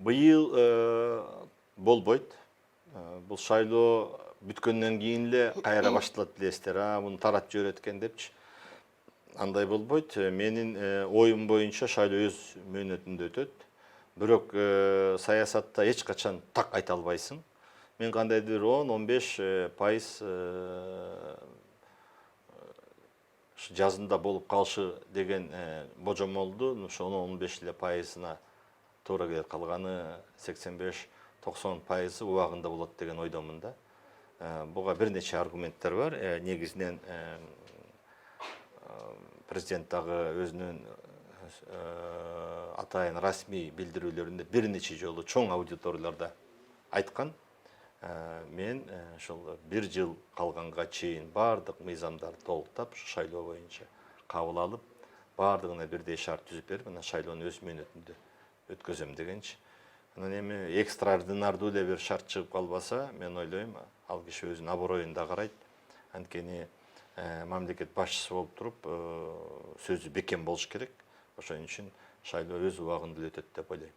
Быйыл болбойт. Бұл шайлоо бүткөндөн кийин эле кайра башталат билесиздер. Муну таратып жиберет экен депчи. Андай болбойт. Менин оюм боюнча шайлоо өз мөөнөтүндө өтөт. Бирок саясатта эч качан так айта албайсың. Мен кандайдыр 10-15% жазында болуп калышы деген божомолду, ошо 10-15% туура келет, калганы 85-90% убагында болот деген ойдомун да. Буга бир нече аргументтер бар. Негизинен президент дагы өзүнүн атайын расмий билдирүүлөрүндө бир нече жолу чоң аудиторияларда айткан. Мен ошол 1 жыл калганга чейин бардык мыйзамдарды толуктап, шайлоо боюнча кабыл алып, бардыгына бирдей шарт түзүп берип, анан шайлоону өз мөөнөтүндө өткөзөм дегенчи. Анан эми экстраординардуу эле бир шарт чыгып калбаса, мен ойлойм, ал киши өзүнүн аброюн да карайт. Анткени мамлекет башчысы болуп туруп, сөзү бекем болуш керек. Ошон үчүн шайлоо өз убагында өтөт деп ойлойм.